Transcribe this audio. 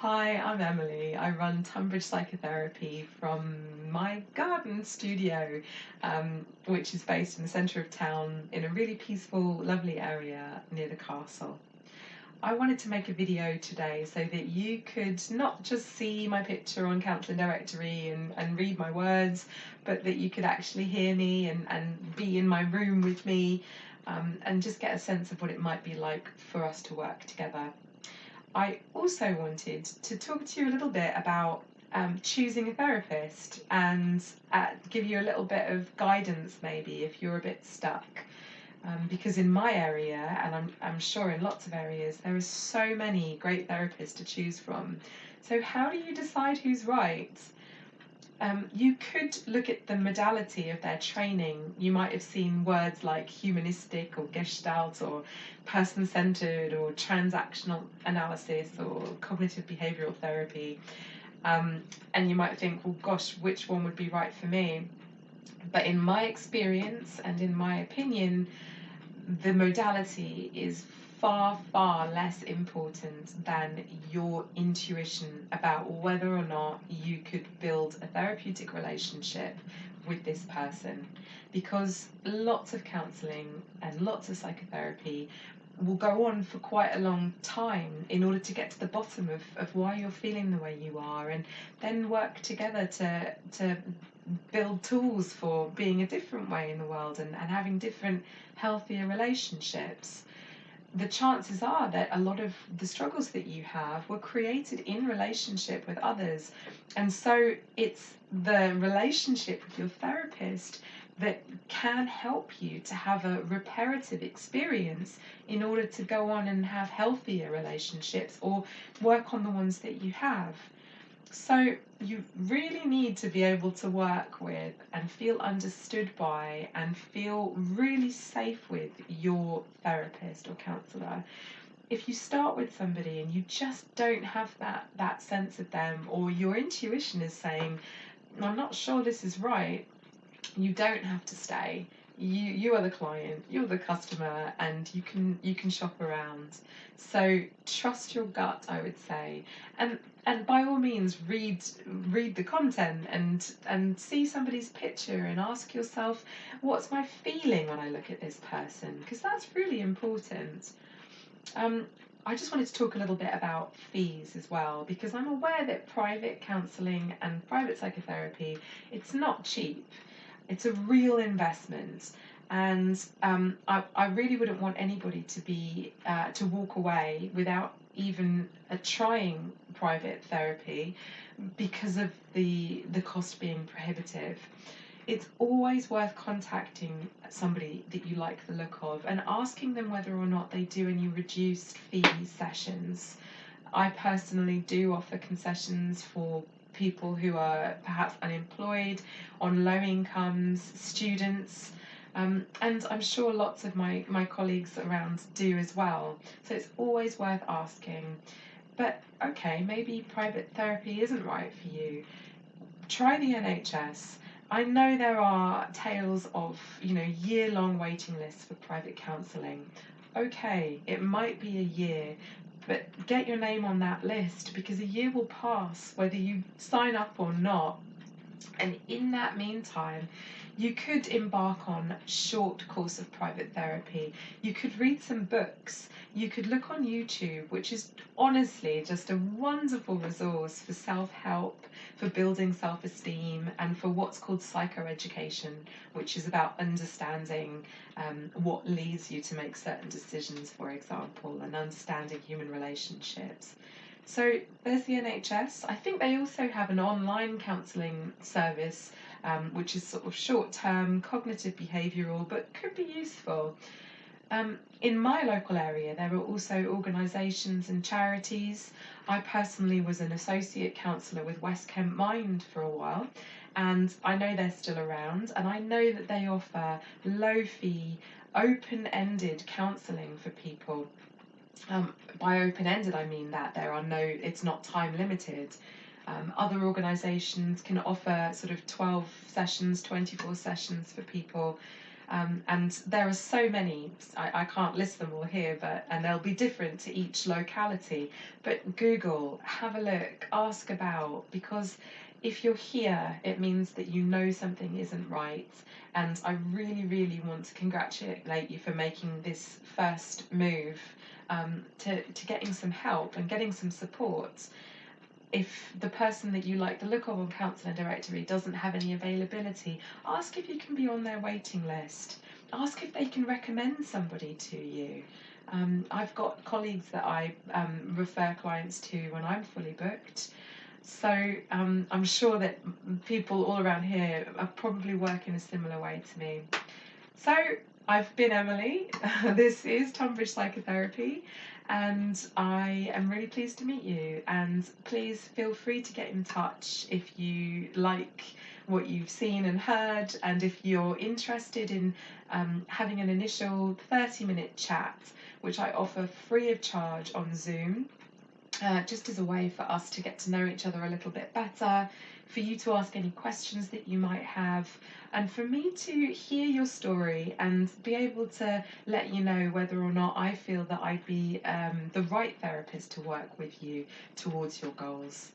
Hi, I'm Emily. I run Tonbridge Psychotherapy from my garden studio, which is based in the centre of town in a really peaceful, lovely area near the castle. I wanted to make a video today so that you could not just see my picture on Counselling Directory and read my words, but that you could actually hear me and be in my room with me, and just get a sense of what it might be like for us to work together. I also wanted to talk to you a little bit about choosing a therapist and give you a little bit of guidance, maybe, if you're a bit stuck. Because in my area, and I'm sure in lots of areas, there are so many great therapists to choose from. So, how do you decide who's right? You could look at the modality of their training. You might have seen words like humanistic or gestalt or person centered or transactional analysis or cognitive behavioral therapy. And you might think, well, gosh, which one would be right for me? But in my experience and in my opinion, the modality is far, far less important than your intuition about whether or not you could build a therapeutic relationship with this person. Because lots of counselling and lots of psychotherapy will go on for quite a long time in order to get to the bottom of why you're feeling the way you are, and then work together to build tools for being a different way in the world and having different, healthier relationships. The chances are that a lot of the struggles that you have were created in relationship with others. And so it's the relationship with your therapist that can help you to have a reparative experience in order to go on and have healthier relationships or work on the ones that you have. So you really need to be able to work with and feel understood by and feel really safe with your therapist or counsellor. If you start with somebody and you just don't have that sense of them, or your intuition is saying, I'm not sure this is right, you don't have to stay. You are the client, you're the customer, and you can shop around. So trust your gut, I would say, and by all means read the content and see somebody's picture and ask yourself, what's my feeling when I look at this person? Because that's really important. Um, I just wanted to talk a little bit about fees as well, because I'm aware that private counselling and private psychotherapy, it's not cheap. It's a real investment, and I really wouldn't want anybody to walk away without even trying private therapy because of the cost being prohibitive. It's always worth contacting somebody that you like the look of and asking them whether or not they do any reduced fee sessions. I personally do offer concessions for people who are perhaps unemployed, on low incomes, students, and I'm sure lots of my colleagues around do as well. So it's always worth asking. But okay, maybe private therapy isn't right for you. Try the NHS. I know there are tales of, year-long waiting lists for private counselling. Okay, it might be a year, but get your name on that list, because a year will pass whether you sign up or not. And in that meantime, you could embark on a short course of private therapy. You could read some books. You could look on YouTube, which is honestly just a wonderful resource for self-help, for building self-esteem, and for what's called psychoeducation, which is about understanding what leads you to make certain decisions, for example, and understanding human relationships. So there's the NHS. I think they also have an online counselling service, which is sort of short-term, cognitive behavioural, but could be useful. In my local area, there are also organisations and charities. I personally was an associate counsellor with West Kent Mind for a while, and I know they're still around, and I know that they offer low-fee, open-ended counselling for people. By open-ended, I mean that it's not time limited. Other organisations can offer sort of 12 sessions, 24 sessions for people. And there are so many, I can't list them all here, and they'll be different to each locality. But Google, have a look, ask about, because if you're here, it means that you know something isn't right. And I really, really want to congratulate you for making this first move, to getting some help and getting some support. If the person that you like the look of on counselling directory doesn't have any availability, ask if you can be on their waiting list. Ask if they can recommend somebody to you. I've got colleagues that I refer clients to when I'm fully booked. So I'm sure that people all around here are probably working a similar way to me. So I've been Emily. This is Tonbridge Psychotherapy, and I am really pleased to meet you. And please feel free to get in touch if you like what you've seen and heard, and if you're interested in having an initial 30-minute chat, which I offer free of charge on Zoom. Just as a way for us to get to know each other a little bit better, for you to ask any questions that you might have, and for me to hear your story and be able to let you know whether or not I feel that I'd be the right therapist to work with you towards your goals.